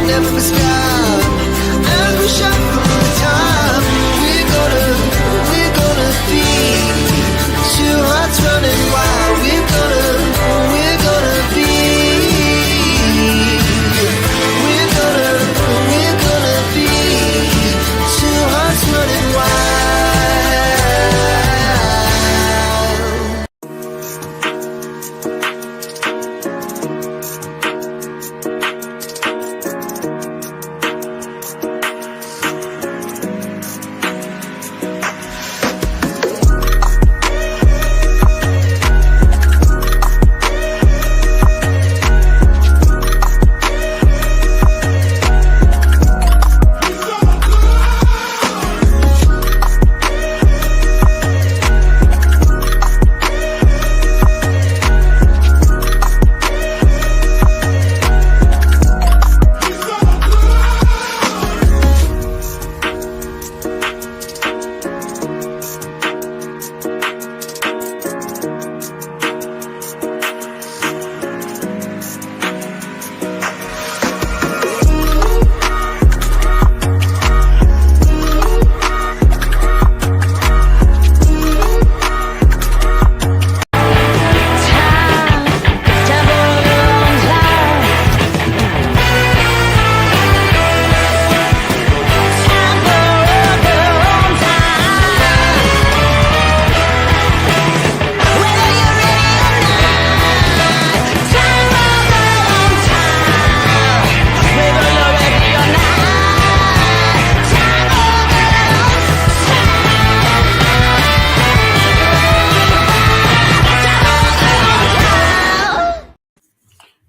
never stop. And we shot from the top. We're gonna be two hearts running wild. We're gonna be. We're gonna be two hearts running wild.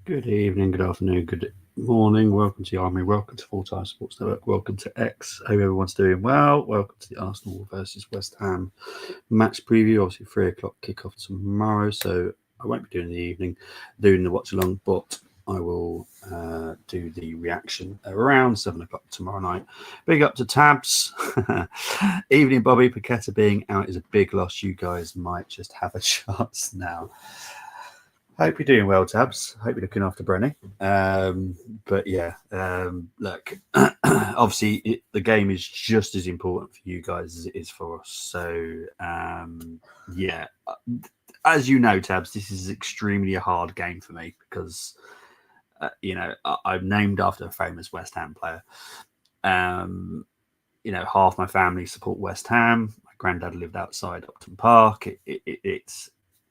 Good evening, good afternoon, good morning. Welcome to the Army. Welcome to Full Time Sports Network. Welcome to X. Hope everyone's doing well. Welcome to the Arsenal versus West Ham match preview. Obviously, 3 o'clock kickoff tomorrow. So I won't be doing the evening, doing the watch along, but I will do the reaction around 7 o'clock tomorrow night. Big up to Tabs. Evening, Bobby. Paqueta being out is a big loss. You guys might just have a chance now. Hope you're doing well, Tabs. Hope you're looking after Brenny. But yeah, look, obviously the game is just as important for you guys as it is for us. So yeah, as you know, Tabs, this is extremely a hard game for me because you know, I'm named after a famous West Ham player. You know, half my family support West Ham. My granddad lived outside Upton Park.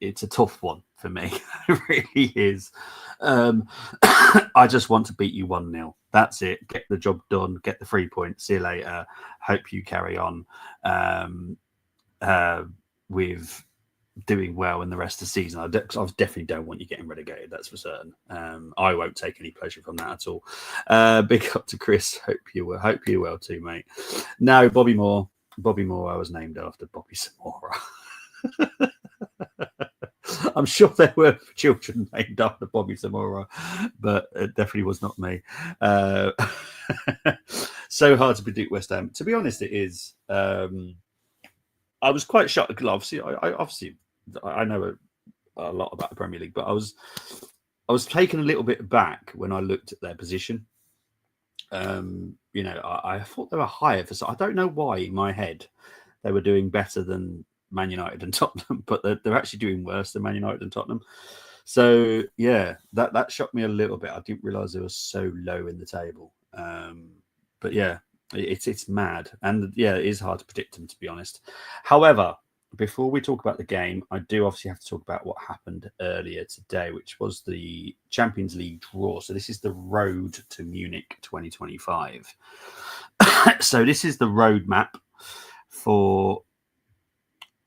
It's a tough one for me. It really is. I just want to beat you 1-0. That's it. Get the job done. Get the 3 points. See you later. Hope you carry on with doing well in the rest of the season. I definitely don't want you getting relegated. That's for certain. I won't take any pleasure from that at all. Big up to Chris. Hope you're well too, mate. No, Bobby Moore. I was named after Bobby Samora. I'm sure there were children named after Bobby Zamora, but it definitely was not me. So hard to predict West Ham. To be honest, it is. I was quite shocked because obviously I know a lot about the Premier League, but I was taken a little bit back when I looked at their position. You know, I thought they were higher for. So I don't know why in my head they were doing better than Man United and Tottenham, but they're actually doing worse than Man United and Tottenham. So yeah, that shocked me a little bit. I didn't realise they were so low in the table. But yeah, it's mad, and yeah, it is hard to predict them, to be honest. However, before we talk about the game, I do obviously have to talk about what happened earlier today, which was the Champions League draw. So this is the road to Munich 2025. So this is the roadmap for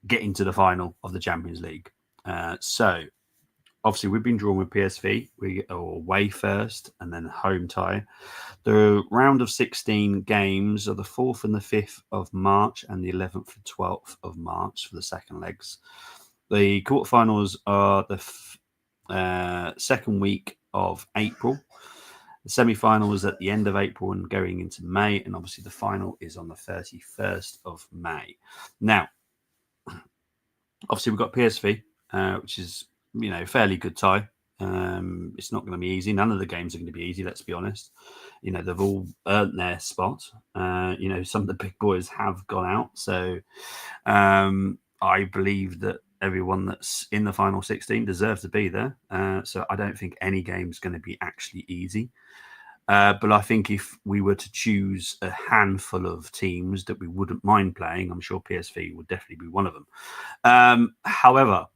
getting to the final of the Champions League. So obviously we've been drawn with PSV. We are away first and then home tie. The round of 16 games are the 4th and the 5th of March and the 11th and 12th of March for the second legs. The quarterfinals are the second week of April. The semi-final is at the end of April and going into May. And obviously the final is on the 31st of May. Now, obviously, we've got PSV, which is, you know, fairly good tie. It's not going to be easy. None of the games are going to be easy. Let's be honest. They've all earned their spot. Some of the big boys have gone out. So I believe that everyone that's in the final 16 deserves to be there. So I don't think any game's going to be actually easy. But I think if we were to choose a handful of teams that we wouldn't mind playing, I'm sure PSV would definitely be one of them. However,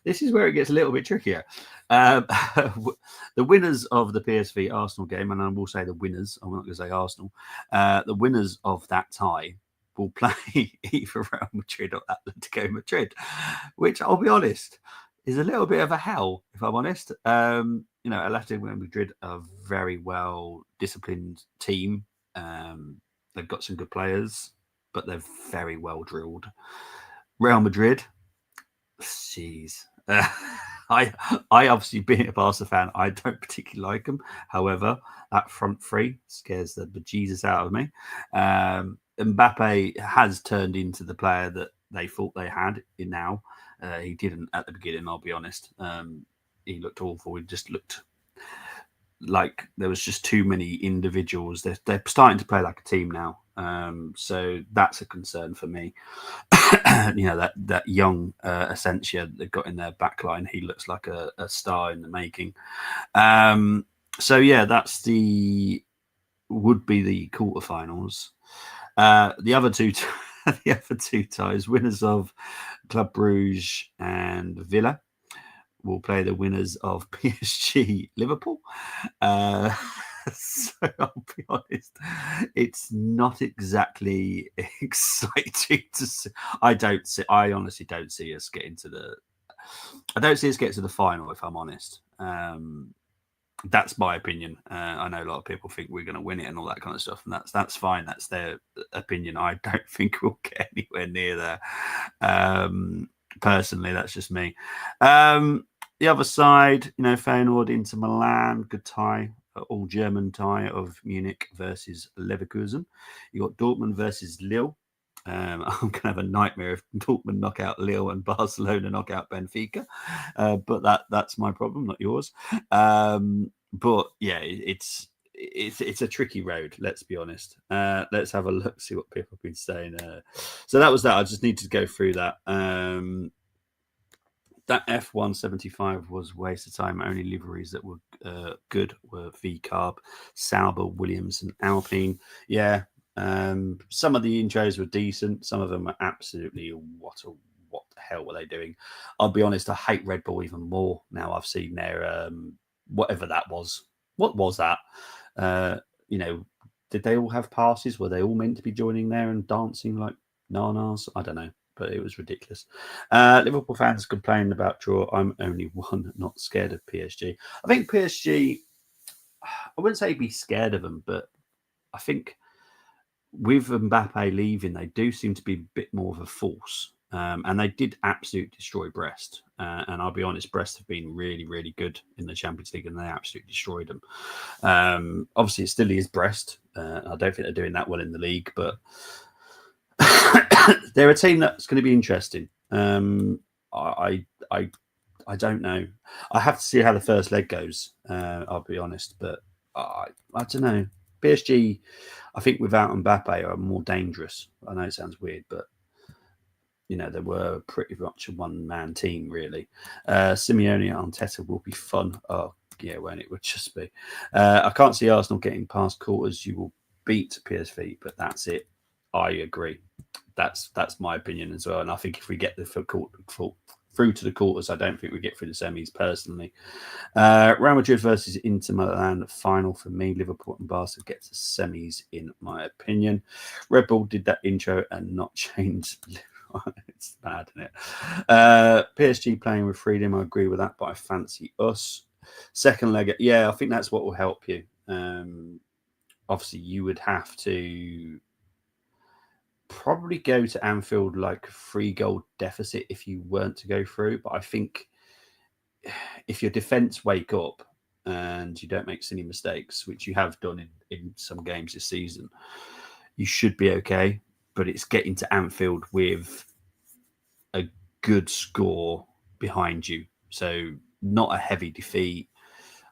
this is where it gets a little bit trickier. The winners of the PSV Arsenal game, and I will say the winners, I'm not going to say Arsenal, the winners of that tie will play either Real Madrid or Atletico Madrid, which I'll be honest is a little bit of a hell, if I'm honest. Atletico Madrid are a very well disciplined team. They've got some good players, but they're very well drilled. Real Madrid, jeez. I obviously, being a Barca fan, I don't particularly like them. However, that front three scares the bejesus out of me. Mbappe has turned into the player that they thought they had in now. He didn't at the beginning, I'll be honest. He looked awful. He just looked like there was just too many individuals. They're starting to play like a team now. So that's a concern for me. That young Asensio they've got in their backline, he looks like a star in the making. So yeah, that's would be the quarterfinals. The other two ties, winners of Club Brugge and Villa, will play the winners of PSG Liverpool. So I'll be honest, it's not exactly exciting to see. I honestly don't see us getting to the. I don't see us get to the final, if I'm honest. That's my opinion. I know a lot of people think we're going to win it and all that kind of stuff, and that's fine. That's their opinion. I don't think we'll get anywhere near there. Personally, that's just me. The other side, Feyenoord into Milan, good tie, all German tie of Munich versus Leverkusen. You got Dortmund versus Lille. I'm going to have a nightmare if Dortmund knock out Lille and Barcelona knock out Benfica. But that's my problem, not yours. But yeah, it's a tricky road, let's be honest. Let's have a look, see what people have been saying. So that was that. I just need to go through that. That F175 was a waste of time. Only liveries that were good were V-Carb, Sauber, Williams, and Alpine. Yeah, some of the intros were decent. Some of them are absolutely what the hell were they doing? I'll be honest, I hate Red Bull even more now I've seen their whatever that was. What was that? Did they all have passes? Were they all meant to be joining there and dancing like nanas? I don't know. But it was ridiculous. Liverpool fans complained about draw. I'm only one, not scared of PSG. I think PSG, I wouldn't say be scared of them, but I think with Mbappe leaving, they do seem to be a bit more of a force. And they did absolutely destroy Brest. And I'll be honest, Brest have been really, really good in the Champions League, and they absolutely destroyed them. Obviously, it still is Brest. I don't think they're doing that well in the league, but they're a team that's going to be interesting. I don't know. I have to see how the first leg goes. I'll be honest, but I don't know. PSG, I think without Mbappe, are more dangerous. I know it sounds weird, but they were pretty much a one-man team, really. Simeone and Arteta will be fun. Oh, yeah, when it would just be. I can't see Arsenal getting past quarters. You will beat PSV, but that's it. I agree. That's my opinion as well. And I think if we get through to the quarters, I don't think we get through the semis personally. Real Madrid versus Inter Milan final for me. Liverpool and Barca get to semis in my opinion. Red Bull did that intro and not change. It's bad, isn't it? PSG playing with freedom. I agree with that, but I fancy us. Second leg, yeah, I think that's what will help you. Obviously, you would have to probably go to Anfield like 3-goal deficit if you weren't to go through. But I think if your defence wake up and you don't make silly mistakes, which you have done in some games this season, you should be okay. But it's getting to Anfield with a good score behind you. So not a heavy defeat.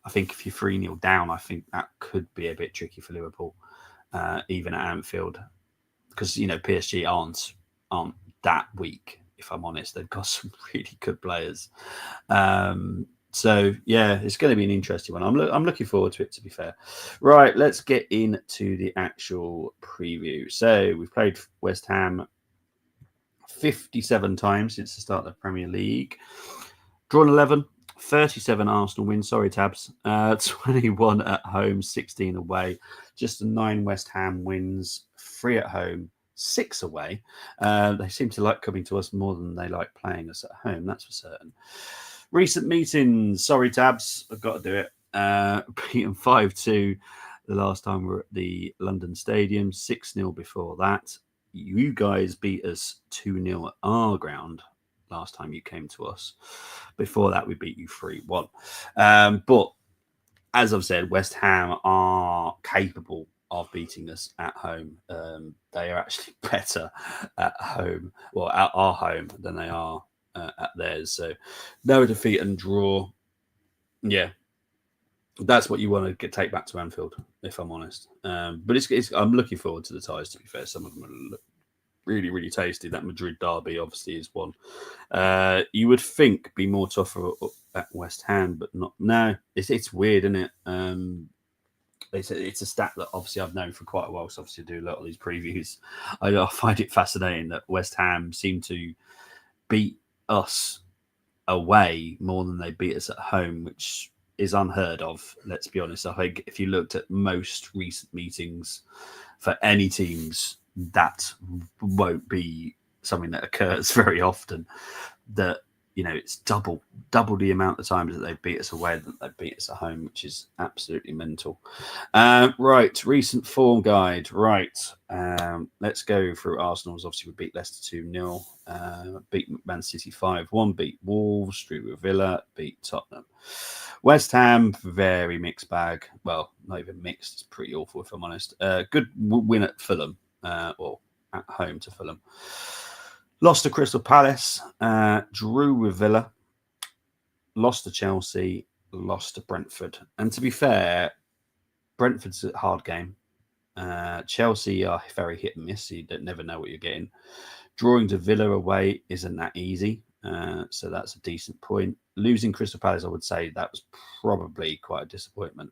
I think if you're 3-0 down, I think that could be a bit tricky for Liverpool, even at Anfield, because PSG aren't that weak. If I'm honest, they've got some really good players. So yeah, it's going to be an interesting one. I'm looking forward to it, to be fair. Right, let's get into the actual preview. So we've played West Ham 57 times since the start of the Premier League. Drawn 11, 37 Arsenal wins. Sorry, Tabs. 21 at home, 16 away. Just 9 West Ham wins, 3 at home, 6 away. They seem to like coming to us more than they like playing us at home, that's for certain. Recent meetings. Sorry, Tabs. I've got to do it. Beaten 5-2 the last time we were at the London Stadium, 6-0 before that. You guys beat us 2-0 at our ground last time you came to us. Before that, we beat you 3-1. But as I've said, West Ham are capable of beating us at home. They are actually better at home, well, at our home than they are at theirs. So no defeat and draw. Yeah, that's what you want to take back to Anfield, if I'm honest. But I'm looking forward to the ties, to be fair. Some of them are really, really tasty. That Madrid derby obviously is one. You would think be more tougher at West Ham, but not. No, it's weird, isn't it? It's a stat that obviously I've known for quite a while. So obviously I do a lot of these previews. I find it fascinating that West Ham seem to beat us away more than they beat us at home, which is unheard of. Let's be honest. I think if you looked at most recent meetings for any teams, that won't be something that occurs very often. That it's double the amount of times that they beat us away than they beat us at home, which is absolutely mental. Right, recent form guide. Right, let's go through Arsenal's. Obviously, we beat Leicester 2-0, beat Man City 5-1, beat Wolves, drew with Villa, beat Tottenham. West Ham, very mixed bag. Well, not even mixed. It's pretty awful, if I'm honest. Good win at Fulham, or at home to Fulham. Lost to Crystal Palace, drew with Villa, lost to Chelsea, lost to Brentford. And to be fair, Brentford's a hard game. Chelsea are very hit and miss, so you never know what you're getting. Drawing to Villa away isn't that easy, so that's a decent point. Losing Crystal Palace, I would say that was probably quite a disappointment.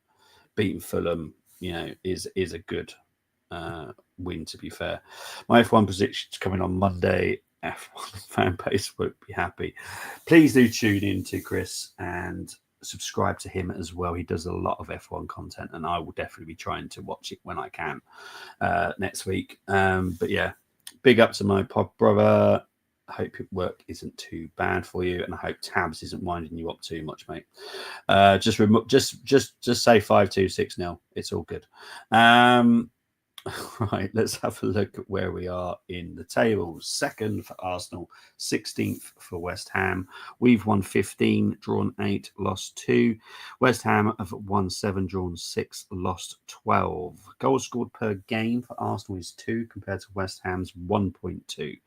Beating Fulham, is a good win, to be fair. My F1 predictions coming on Monday. F1 fan base won't be happy. Please do tune in to Chris and subscribe to him as well. He does a lot of F1 content, and I will definitely be trying to watch it when I can next week. But yeah, big up to my pod brother. I hope your work isn't too bad for you, and I hope Tabs isn't winding you up too much, mate. Just say 5-2-6-0. It's all good. Right, let's have a look at where we are in the table. 2nd for Arsenal, 16th for West Ham. We've won 15, drawn 8, lost 2. West Ham have won 7, drawn 6, lost 12. Goals scored per game for Arsenal is 2 compared to West Ham's 1.2.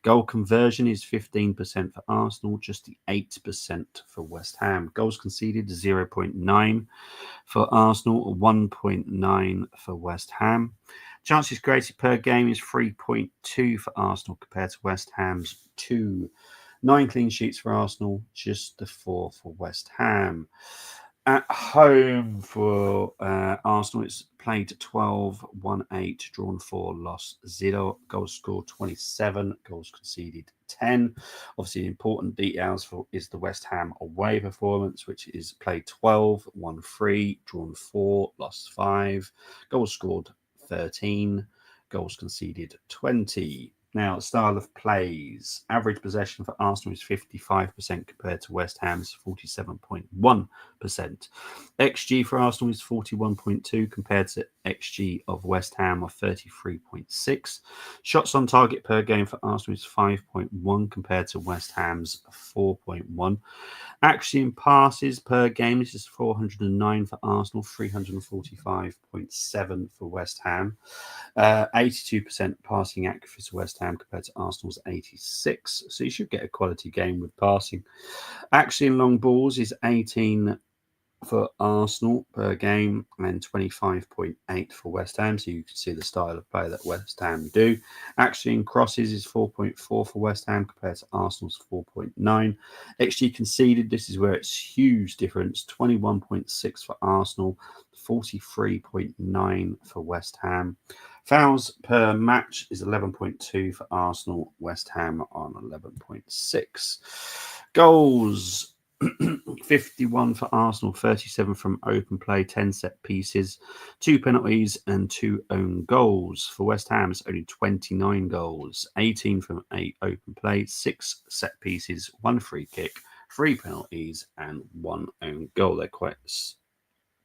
Goal conversion is 15% for Arsenal, just the 8% for West Ham. Goals conceded 0.9 for Arsenal, 1.9 for West Ham. Chances created per game is 3.2 for Arsenal compared to West Ham's 2. 9 clean sheets for Arsenal, just the 4 for West Ham. At home for Arsenal, it's played 12, won 8, drawn 4, lost 0. Goals scored 27, goals conceded 10. Obviously, important details is the West Ham away performance, which is played 12, won 3, drawn 4, lost 5. Goals scored 13, goals conceded 20. Now, style of plays. Average possession for Arsenal is 55% compared to West Ham's 47.1%. XG for Arsenal is 41.2 compared to XG of West Ham of 33.6. Shots on target per game for Arsenal is 5.1 compared to West Ham's 4.1. Accuracy in passes per game, this is 409 for Arsenal, 345.7 for West Ham. 82% passing accuracy to West Ham. Ham compared to Arsenal's 86. So you should get a quality game with passing. Actually, in long balls is 18 for Arsenal per game and 25.8 for West Ham. So you can see the style of play that West Ham do. Actually, in crosses is 4.4 for West Ham compared to Arsenal's 4.9. XG conceded, this is where it's huge difference. 21.6 for Arsenal, 43.9 for West Ham. Fouls per match is 11.2 for Arsenal, West Ham on 11.6. Goals. 51 for Arsenal, 37 from open play, 10 set pieces, 2 penalties and 2 own goals. For West Ham, it's only 29 goals, 18 from 8 open play, 6 set pieces, 1 free kick, 3 penalties and 1 own goal. They're quite...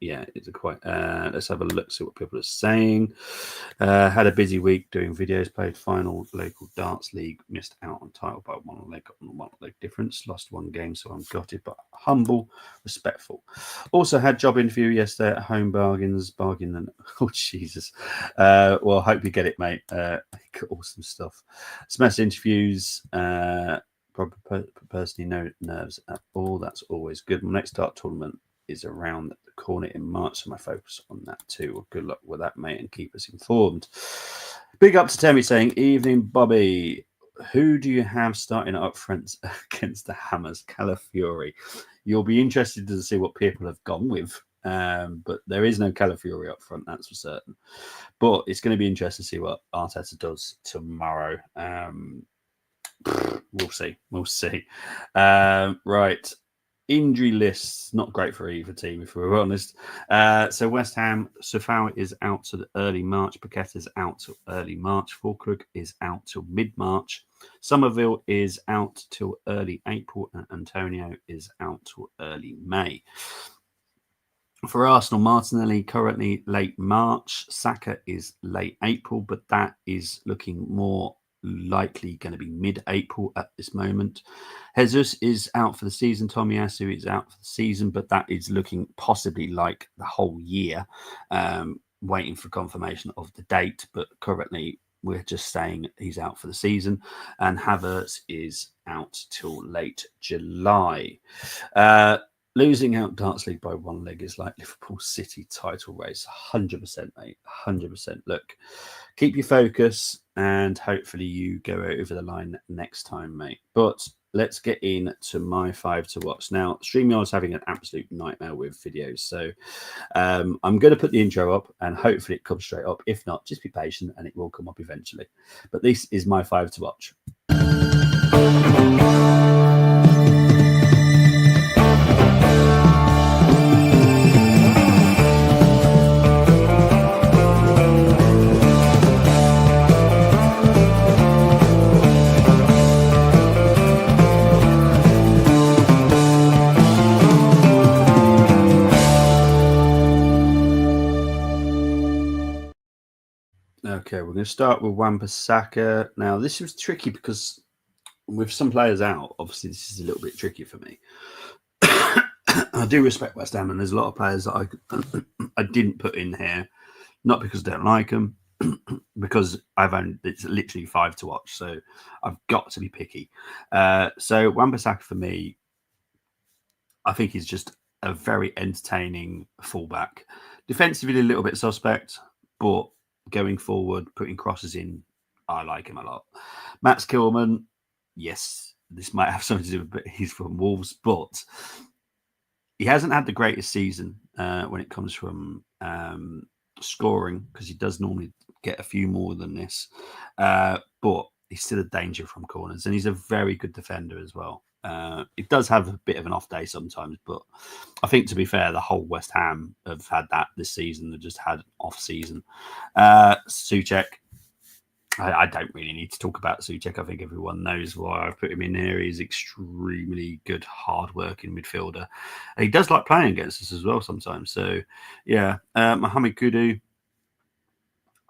Yeah, it's a quite. Let's have a look, see what people are saying. Had a busy week doing videos, played final local darts league, missed out on title by one leg difference, lost 1 game, so I'm gutted, but humble, respectful. Also had job interview yesterday at Home Bargains, and oh Jesus. Well, hope you get it, mate. Awesome stuff. Smash interviews. Personally, no nerves at all. That's always good. My next dart tournament is around the corner in March, so my focus on that too. Well, good luck with that, mate, and keep us informed. Big up to Temi saying, evening, Bobby. Who do you have starting up front against the Hammers? Calafiori. You'll be interested to see what people have gone with, but there is no Calafiori up front, that's for certain. But it's going to be interesting to see what Arteta does tomorrow. We'll see. Right. Injury lists, not great for either team, if we're honest. So West Ham, Sofao is out to the early March. Paqueta's out till early March. Fulkrug is out till mid-March. Somerville is out till early April. And Antonio is out till early May. For Arsenal, Martinelli currently late March. Saka is late April, but that is looking more likely going to be mid-April at this moment. Jesus is out for the season. Tomiyasu is out for the season, but that is looking possibly like the whole year. Waiting for confirmation of the date, but currently we're just saying he's out for the season. And Havertz is out till late July. Losing out Darts League by 1 leg is like Liverpool City title race. 100%, mate. 100%. Look, keep your focus and hopefully you go over the line next time, mate. But let's get into my 5 to watch. Now, StreamYard's having an absolute nightmare with videos. So I'm going to put the intro up and hopefully it comes straight up. If not, just be patient and it will come up eventually. But this is my 5 to watch. Okay, we're going to start with Wan-Bissaka. Now, this was tricky because with some players out, obviously this is a little bit tricky for me. I do respect West Ham, and there's a lot of players that I didn't put in here, not because I don't like them, because it's literally 5 to watch, so I've got to be picky. So Wan-Bissaka for me, I think he's just a very entertaining fullback. Defensively, a little bit suspect, but going forward, putting crosses in, I like him a lot. Max Kilman, yes, this might have something to do with it. He's from Wolves, but he hasn't had the greatest season when it comes from scoring, because he does normally get a few more than this. But he's still a danger from corners, and he's a very good defender as well. It does have a bit of an off day sometimes, but I think, to be fair, the whole West Ham have had that this season. They've just had an off season. Souček, I don't really need to talk about Souček. I think everyone knows why I put him in here. He's extremely good, hard-working midfielder. And he does like playing against us as well sometimes. So, yeah, Mohamed Kudus,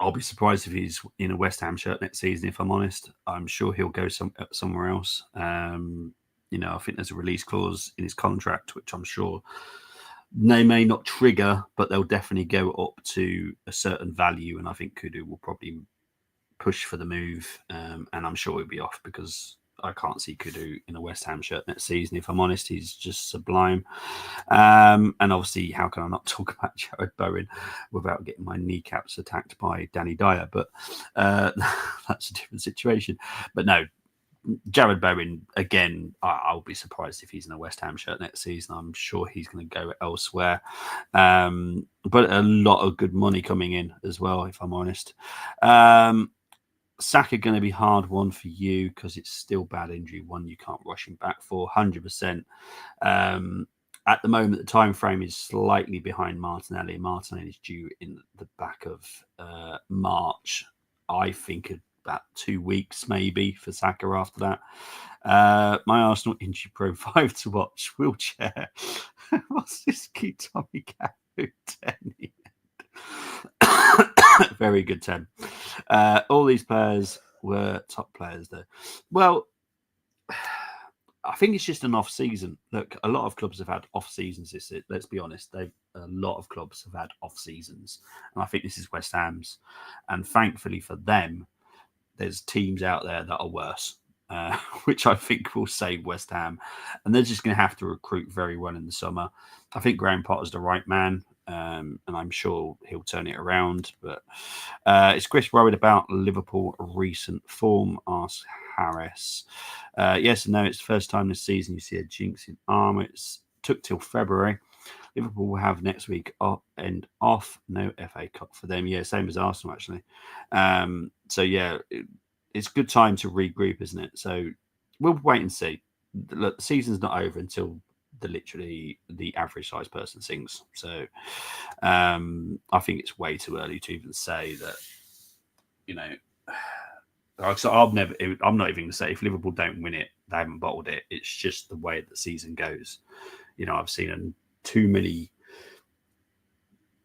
I'll be surprised if he's in a West Ham shirt next season, if I'm honest. I'm sure he'll go somewhere else. I think there's a release clause in his contract, which I'm sure they may not trigger, but they'll definitely go up to a certain value. And I think Kudus will probably push for the move, and I'm sure he'll be off because I can't see Kudu in a West Ham shirt next season. If I'm honest, he's just sublime. And obviously, how can I not talk about Jared Bowen without getting my kneecaps attacked by Danny Dyer? But that's a different situation. But no, Jared Bowen, again, I'll be surprised if he's in a West Ham shirt next season. I'm sure he's going to go elsewhere. But a lot of good money coming in as well, if I'm honest. Saka going to be hard one for you because it's still bad injury. One you can't rush him back for 100%. At the moment, the time frame is slightly behind Martinelli. Martinelli is due in the back of March. I think about 2 weeks maybe for Saka after that. My Arsenal injury pro 5 to watch wheelchair. What's this key Tommy Cafu 10? Very good 10. All these players were top players though. Well, I think it's just an off season. Look, a lot of clubs have had off seasons this year. Let's be honest. A lot of clubs have had off seasons. And I think this is West Ham's. And thankfully for them, there's teams out there that are worse, which I think will save West Ham. And they're just going to have to recruit very well in the summer. I think Graham Potter's the right man. And I'm sure he'll turn it around. But is Chris worried about Liverpool recent form? Asks Harris. Yes and no. It's the first time this season you see a jinx in arm. It's took till February. Liverpool will have next week off. No FA Cup for them. Yeah, same as Arsenal actually. So yeah, it's a good time to regroup, isn't it? So we'll wait and see. Look, the season's not over until the average size person sings. So I think it's way too early to even say that, you know. So I'm not even going to say if Liverpool don't win it, they haven't bottled it. It's just the way the season goes. You know, I've seen too many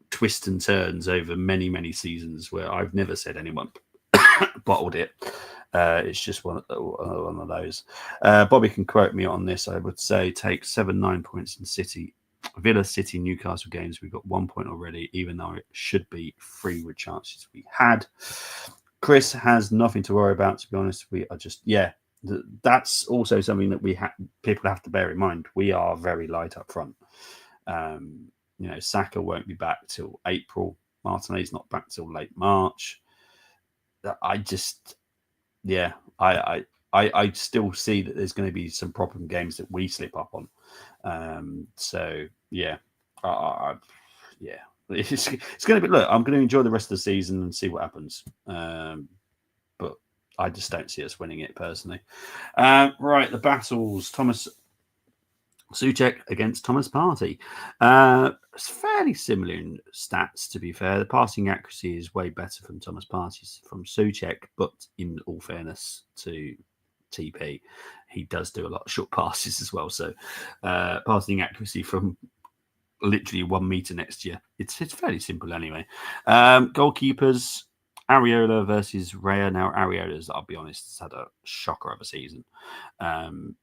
twists and turns over many, many seasons where I've never said anyone bottled it. It's just one of those. Bobby can quote me on this. I would say take 7-9 points in City. Villa, City, Newcastle games. We've got 1 point already, even though it should be 3 with chances we had. Chris has nothing to worry about, to be honest. We are just, that's also something that people have to bear in mind. We are very light up front. Saka won't be back till April. Martinelli's not back till late March. I still see that there's going to be some problem games that we slip up on. It's going to be. Look, I'm going to enjoy the rest of the season and see what happens. But I just don't see us winning it personally. Right, the battles. Thomas Souček against Thomas Partey. It's fairly similar in stats, to be fair. The passing accuracy is way better from Thomas Partey from Souček, but in all fairness to TP, he does do a lot of short passes as well. So passing accuracy from literally 1 meter next year. It's fairly simple anyway. Goalkeepers, Areola versus Raya. Now, Areola's, I'll be honest, has had a shocker of a season.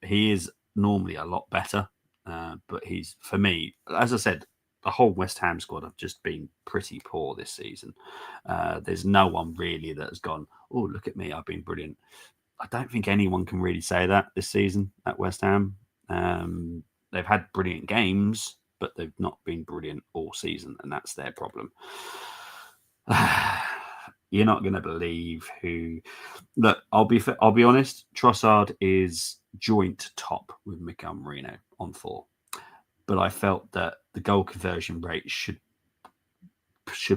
He is normally a lot better, but he's, for me, as I said, the whole West Ham squad have just been pretty poor this season. There's no one really that has gone, oh, look at me, I've been brilliant. I don't think anyone can really say that this season at West Ham. They've had brilliant games, but they've not been brilliant all season, and that's their problem. You're not going to believe who. Look, I'll be honest. Trossard is joint top with Miguel Merino on 4, but I felt that the goal conversion rate should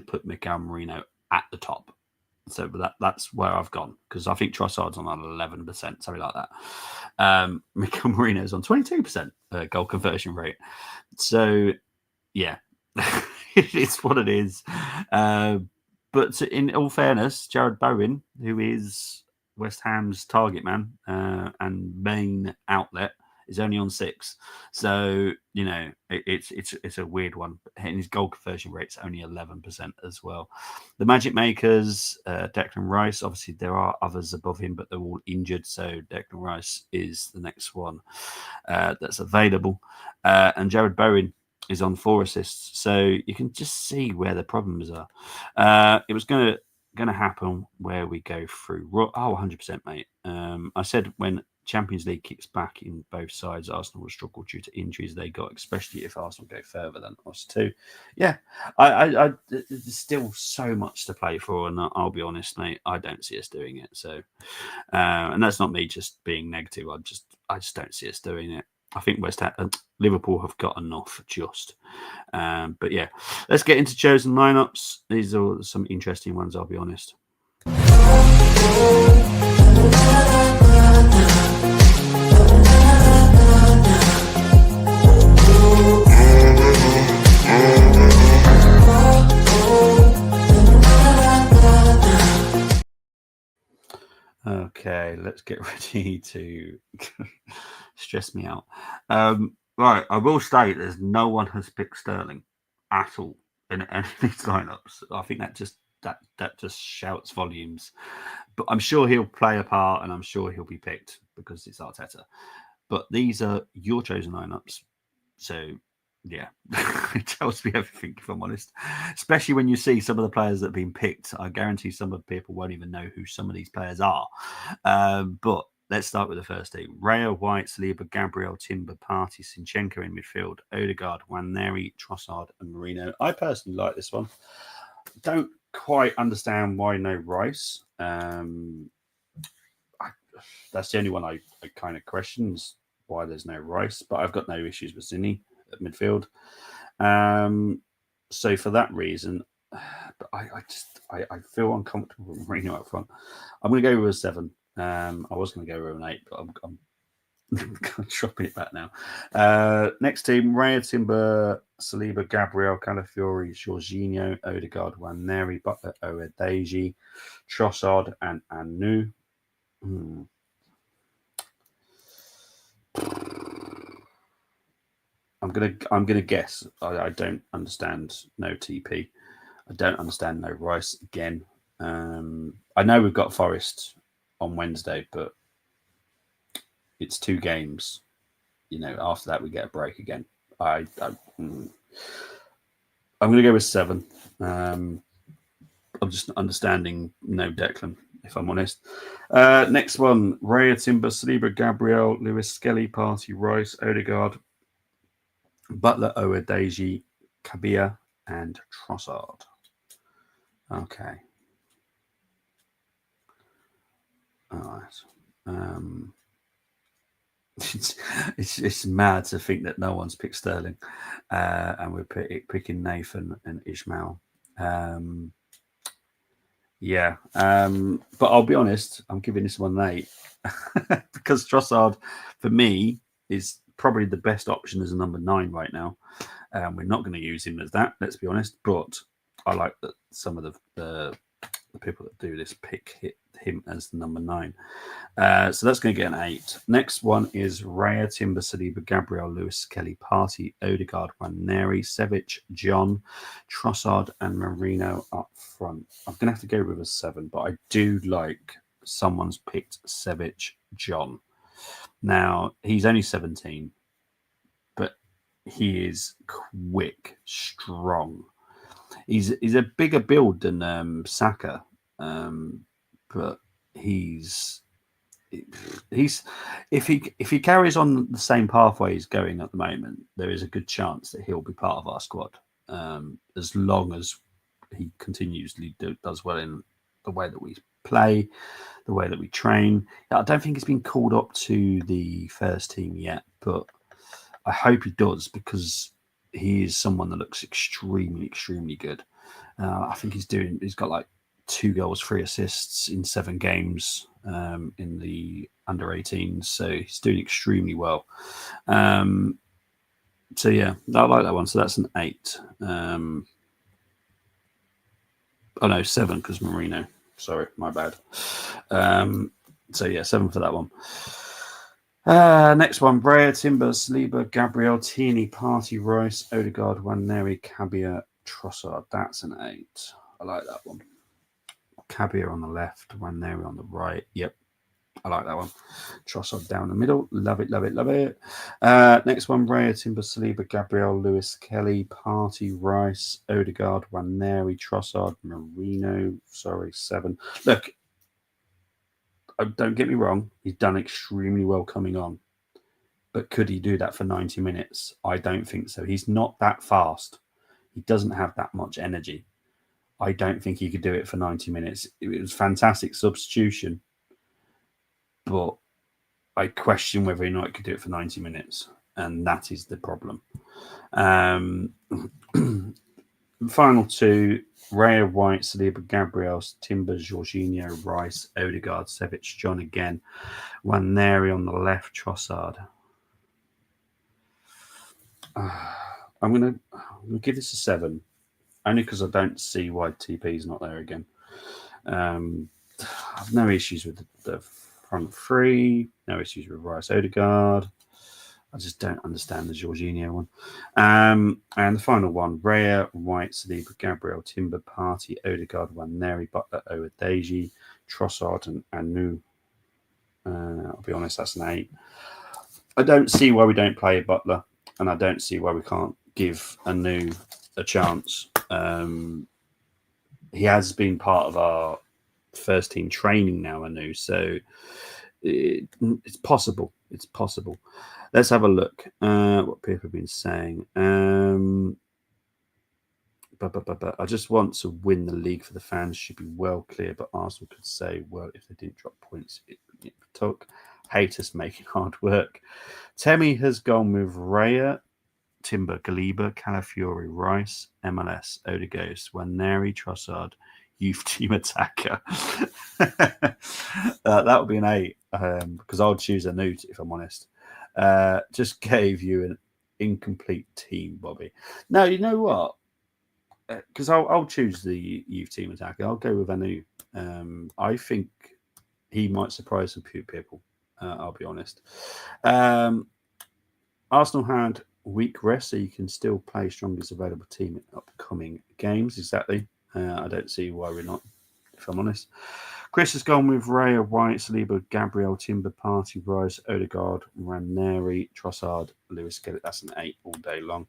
put Miguel Merino at the top. So that's where I've gone, because I think Trossard's on 11%, something like that. Miguel Merino's on 22% goal conversion rate. So, yeah, it's what it is. But in all fairness, Jared Bowen, who is West Ham's target man and main outlet, is only on 6. So, it's a weird one. And his goal conversion rate's only 11% as well. The Magic Makers, Declan Rice, obviously there are others above him, but they're all injured. So Declan Rice is the next one that's available. And Jared Bowen is on 4 assists. So you can just see where the problems are. It was going to going to happen where we go through. 100%, mate. I said when Champions League kicks back in both sides, Arsenal will struggle due to injuries they got, especially if Arsenal go further than us too. Yeah, there's still so much to play for, and I'll be honest, mate, I don't see us doing it. So, and that's not me just being negative. I just don't see us doing it. I think Liverpool have got enough just. But yeah, let's get into chosen lineups. These are some interesting ones, I'll be honest. Okay, let's get ready to stress me out. Right, I will state there's no one has picked Sterling at all in any of these lineups. I think that just shouts volumes. But I'm sure he'll play a part, and I'm sure he'll be picked because it's Arteta. But these are your chosen lineups, so yeah, it tells me everything, if I'm honest. Especially when you see some of the players that have been picked. I guarantee some of the people won't even know who some of these players are. But let's start with the first team. Raya, White, Saliba, Gabriel, Timber, Partey, Zinchenko in midfield, Odegaard, Nwaneri, Trossard and Marino. I personally like this one. Don't quite understand why no Rice. That's the only one I kind of questions why there's no Rice, but I've got no issues with Zinni at midfield. So for that reason, but I feel uncomfortable with Marino up front. I'm going to go with a 7. I was going to go with an 8, but I'm dropping it back now. Next team: Raya, Timber, Saliba, Gabriel, Calafiori, Jorginho, Odegaard, Nwaneri, Butler, Oedeji, Trossard, and Anu. I'm gonna guess. I don't understand no TP. I don't understand no Rice again. I know we've got Forest on Wednesday, but it's 2 games. You know, after that we get a break again. I'm going to go with 7. I'm just not understanding no Declan, if I'm honest. Next one: Raya, Timber, Saliba, Gabriel, Lewis, Skelly, Partey, Rice, Odegaard, Butler, Oedeji, Kabia, and Trossard. Okay. All right. It's mad to think that no one's picked Sterling, and we're picking Nathan and Ishmael. Yeah, but I'll be honest, I'm giving this one an 8 because Trossard, for me, is probably the best option as a number 9 right now. We're not going to use him as that, let's be honest, but I like that some of the people that do this pick him as the number 9. So that's going to get an 8. Next one is Raya, Timber, Saliba, Gabriel, Lewis, Kelly, Partey, Odegaard, Nwaneri, Sevic, John, Trossard, and Marino up front. I'm going to have to go with a 7, but I do like someone's picked Sevic, John. Now, he's only 17, but he is quick, strong. He's a bigger build than Saka, but he's if he carries on the same pathway he's going at the moment, there is a good chance that he'll be part of our squad, as long as he continuously does well in the way that we play, the way that we train. I don't think he's been called up to the first team yet, but I hope he does, because he is someone that looks extremely, extremely good. I think he's got like 2 goals, 3 assists in 7 games in the under 18s. So he's doing extremely well. So yeah, I like that one. So that's an 8. Oh no, 7 because Marino. Sorry, my bad. So yeah, 7 for that one. Next one: Raya, Timber, Saliba, Gabriel, Tierney, Partey, Rice, Odegaard, Nwaneri, Kabia, Trossard. That's an 8. I like that one. Kabia on the left, Nwaneri on the right. Yep. I like that one. Trossard down the middle. Love it, love it, love it. Next one, Raya, Timber, Saliba, Gabriel, Lewis, Kelly, Party, Rice, Odegaard, Waneri, Trossard, Marino. Sorry, 7. Look, don't get me wrong. He's done extremely well coming on. But could he do that for 90 minutes? I don't think so. He's not that fast. He doesn't have that much energy. I don't think he could do it for 90 minutes. It was fantastic substitution. But I question whether or not he could do it for 90 minutes. And that is the problem. Final 2, Raya, White, Saliba, Gabriel, Timber, Jorginho, Rice, Odegaard, Sevic, John again. Waneri on the left, Trossard. I'm gonna give this a 7, only because I don't see why TP is not there again. I've no issues with the front 3, no issues with Rice, Odegaard. I just don't understand the Jorginho one. And the final one, Raya, White, Saliba, Gabriel, Timber, Party, Odegaard, Waneri, Butler, Owadeji, Trossard, and Anu. I'll be honest, that's an 8. I don't see why we don't play Butler, and I don't see why we can't give Anu a chance. He has been part of our first team training now, Anu, so it's possible. It's possible. Let's have a look what people have been saying. I just want to win the league for the fans. Should be well clear, but Arsenal could say, well, if they didn't drop points, it took. Haters making hard work. Temi has gone with Raya, Timber, Galiba, Calafiori, Rice, MLS, Odegaard, Waneri, Trossard, youth team attacker. That would be an 8 because I would choose a Newt if I'm honest. Just gave you an incomplete team, Bobby. No, you know what? Because I'll choose the youth team attacker. I'll go with Anu. I think he might surprise some people. I'll be honest. Arsenal had week rest, so you can still play strongest available team in upcoming games. Exactly. I don't see why we're not, if I'm honest. Chris has gone with Raya, White, Saliba, Gabriel, Timber, Party, Rice, Odegaard, Raneri, Trossard, Lewis. Get it? That's an 8 all day long.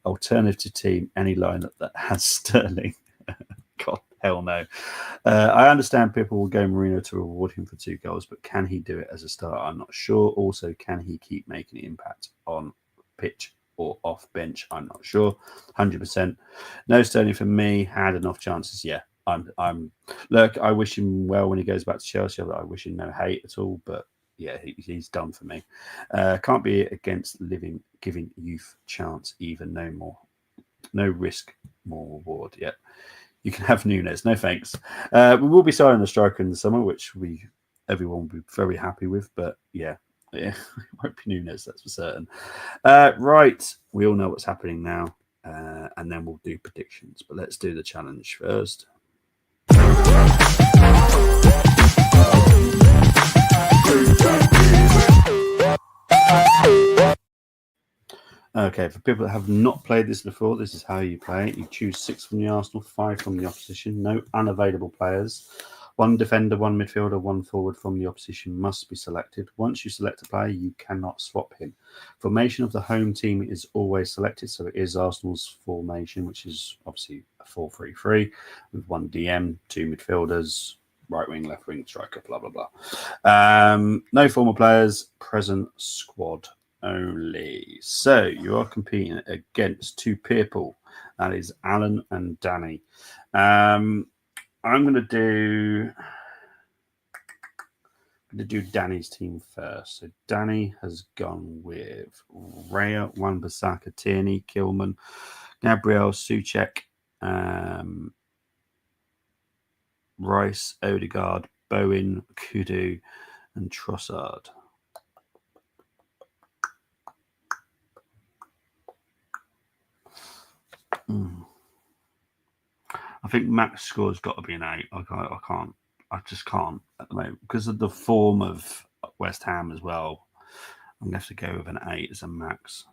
Alternative team, any lineup that has Sterling. God, hell no. I understand people will go Marino to reward him for 2 goals, but can he do it as a starter? I'm not sure. Also, can he keep making an impact on pitch or off bench? I'm not sure. 100%. No Sterling for me. Had enough chances. Yeah. I'm look, I wish him well when he goes back to Chelsea. I wish him no hate at all, but yeah, he's done for me. Can't be against giving youth chance even. No risk, more reward. Yeah, you can have Nunes. No thanks. We will be signing a striker in the summer, which everyone will be very happy with. But yeah, it won't be Nunes, that's for certain. Right, we all know what's happening now, and then we'll do predictions. But let's do the challenge first. Okay, for people that have not played this before, this is how you play it. You choose 6 from the Arsenal, 5 from the opposition, no unavailable players. 1 defender, 1 midfielder, 1 forward from the opposition must be selected. Once you select a player, you cannot swap him. Formation of the home team is always selected, so it is Arsenal's formation, which is obviously a 4-3-3 with 1 DM, 2 midfielders, right wing, left wing, striker, blah, blah, blah. No former players, present squad only. So you are competing against 2 people. That is Alan and Danny. I'm going to do Danny's team first. So Danny has gone with Raya, Wan-Bissaka, Tierney, Kilman, Gabriel, Souček, Rice, Odegaard, Bowen, Kudu, and Trossard. I think max score's got to be an 8. I just can't at the moment because of the form of West Ham as well. I'm going to have to go with an 8 as a max.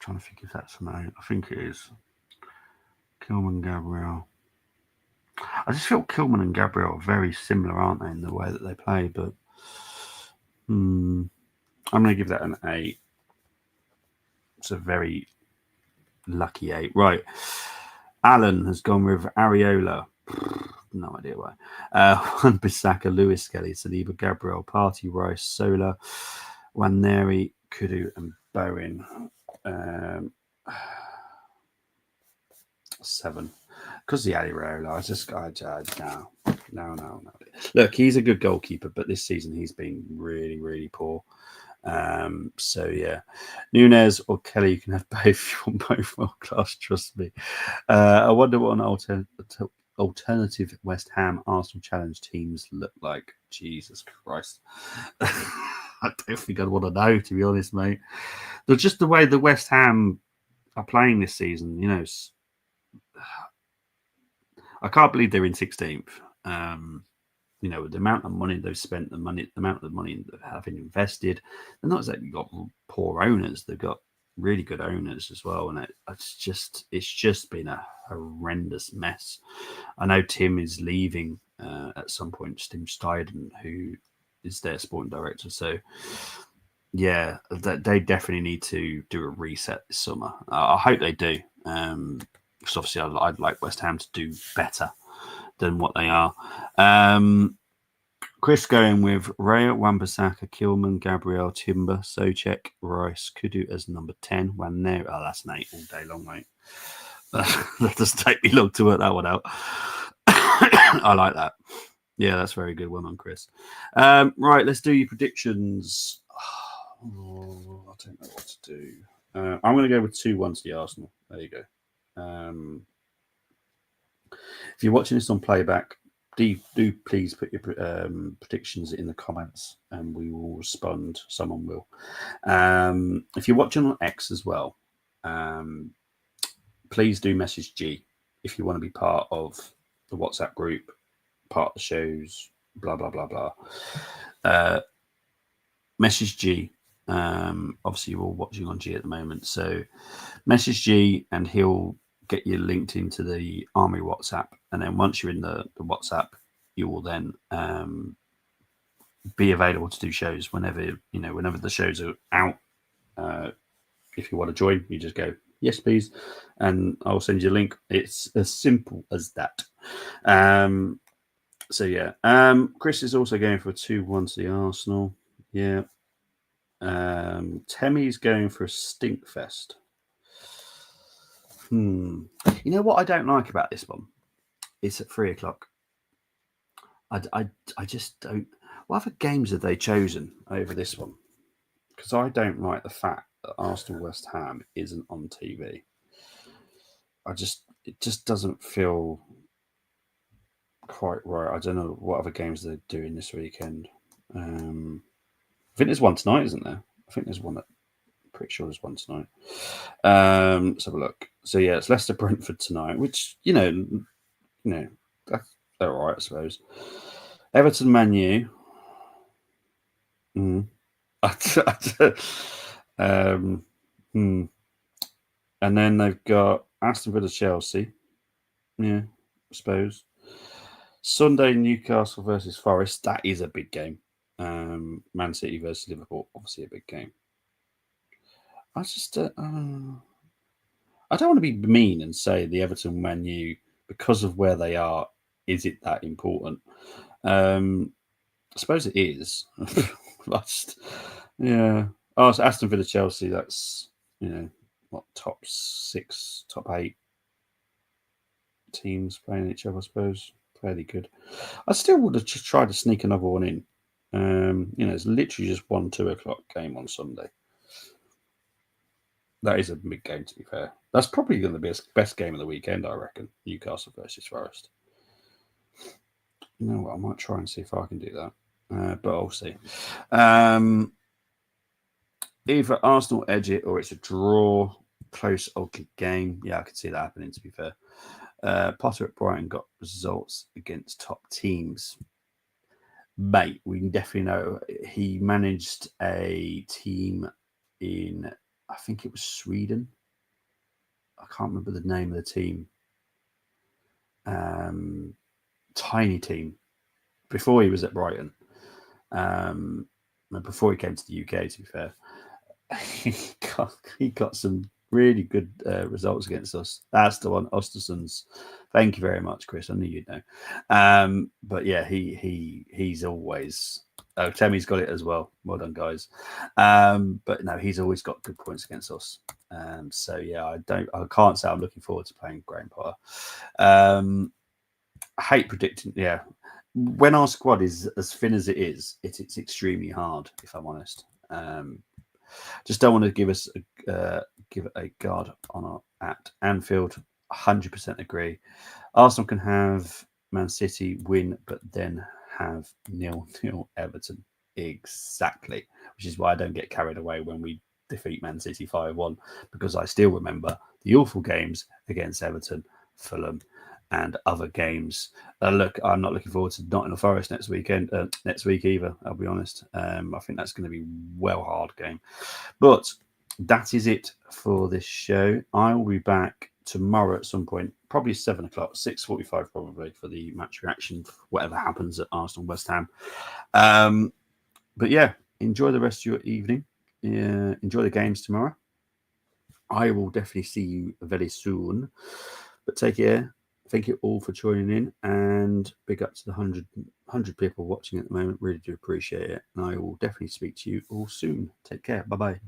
trying to think if that's a no. I think it is. Kilman, Gabriel. I just feel Kilman and Gabriel are very similar, aren't they, in the way that they play? But I'm going to give that an 8. It's a very lucky 8. Right. Alan has gone with Areola. No idea why. Wan-Bissaka, Lewis, Skelly, Saliba, Gabriel, Partey, Rice, Sola, Waneri, Kudu, and Bowen. 7. Because the Areola, no. Look, he's a good goalkeeper, but this season he's been really, really poor. So yeah, Nunes or Kelly, you can have both if you want both world class, trust me. I wonder what an alternative West Ham Arsenal challenge teams look like. Jesus Christ. I don't think I'd want to know, to be honest, mate. But just the way the West Ham are playing this season, I can't believe they're in 16th. The amount of money they've spent, the amount of money they have invested, they're not exactly got poor owners. They've got really good owners as well, and it's just been a horrendous mess. I know Tim is leaving at some point. Tim Steiden, who is their sporting director, so yeah, they definitely need to do a reset this summer. I hope they do, because obviously I'd like West Ham to do better than what they are. Chris going with Raya, Wan-Bissaka, Kilman, Gabriel, Timber, Souček, Rice, Kudu as number 10. Waneri, that's an 8 all day long, mate. That doesn't take me long to work that one out. I like that. Yeah, that's very good. Well done, Chris. Right, let's do your predictions. I don't know what to do. I'm going to go with 2-1 to the Arsenal. There you go. If you're watching this on playback, do please put your predictions in the comments and we will respond. Someone will. If you're watching on X as well, please do message G if you want to be part of the WhatsApp group, part of the shows, blah, blah, blah, blah. Message G. Obviously, you're all watching on G at the moment. So message G and he'll get you linked into the Army WhatsApp, and then once you're in the WhatsApp, you will then be available to do shows whenever the shows are out. If you want to join, you just go yes please, and I'll send you a link. It's as simple as that. So yeah, Chris is also going for a 2-1 to the Arsenal. Yeah. Temmie's going for a stink fest. You know what I don't like about this one? It's at 3:00. I just don't. What other games have they chosen over this one? Because I don't like the fact that Arsenal West Ham isn't on TV. It just doesn't feel quite right. I don't know what other games they're doing this weekend. I think there's one tonight, isn't there? I think there's one pretty sure there's one tonight. Let's have a look. So yeah, it's Leicester Brentford tonight, which that's all right, I suppose. Everton Man U. And then they've got Aston Villa Chelsea. Yeah, I suppose. Sunday Newcastle versus Forest. That is a big game. Man City versus Liverpool, obviously a big game. I just I don't want to be mean and say the Everton Man U, because of where they are, is it that important? I suppose it is. Yeah. Oh, so Aston Villa Chelsea, that's top 6, top 8 teams playing each other, I suppose. Fairly good. I still would have tried to sneak another one in. It's literally just 1-2 game on Sunday. That is a big game, to be fair. That's probably going to be the best game of the weekend, I reckon. Newcastle versus Forest. You know what? I might try and see if I can do that. But I'll see. Either Arsenal edge it or it's a draw, close, ugly game. Yeah, I could see that happening, to be fair. Potter at Brighton got results against top teams. Mate, we can definitely know he managed a team in I think it was Sweden. I can't remember the name of the team. Tiny team before he was at Brighton. Before he came to the UK, to be fair, he got some really good results against us. That's the one, Östersunds. Thank you very much, Chris. I knew you'd know. But yeah, he's always. Oh, Temmie's got it as well. Well done, guys. But no, he's always got good points against us. So yeah, I can't say I'm looking forward to playing Graham Potter. I hate predicting. Yeah, when our squad is as thin as it is, it's extremely hard. If I'm honest, just don't want to give it a guard on at Anfield. 100% agree. Arsenal can have Man City win, but then have 0-0 Everton. Exactly, which is why I don't get carried away when we defeat Man City 5-1, because I still remember the awful games against Everton, Fulham, and other games. Look, I'm not looking forward to Nottingham Forest next week either, I'll be honest. I think that's going to be a hard game. But that is it for this show. I will be back tomorrow at some point, probably 7 o'clock, 6:45 probably, for the match reaction, whatever happens at Arsenal West Ham. But yeah, enjoy the rest of your evening. Enjoy the games tomorrow. I will definitely see you very soon. But take care. Thank you all for joining in, and big up to the 100 people watching at the moment. Really do appreciate it. And I will definitely speak to you all soon. Take care. Bye-bye.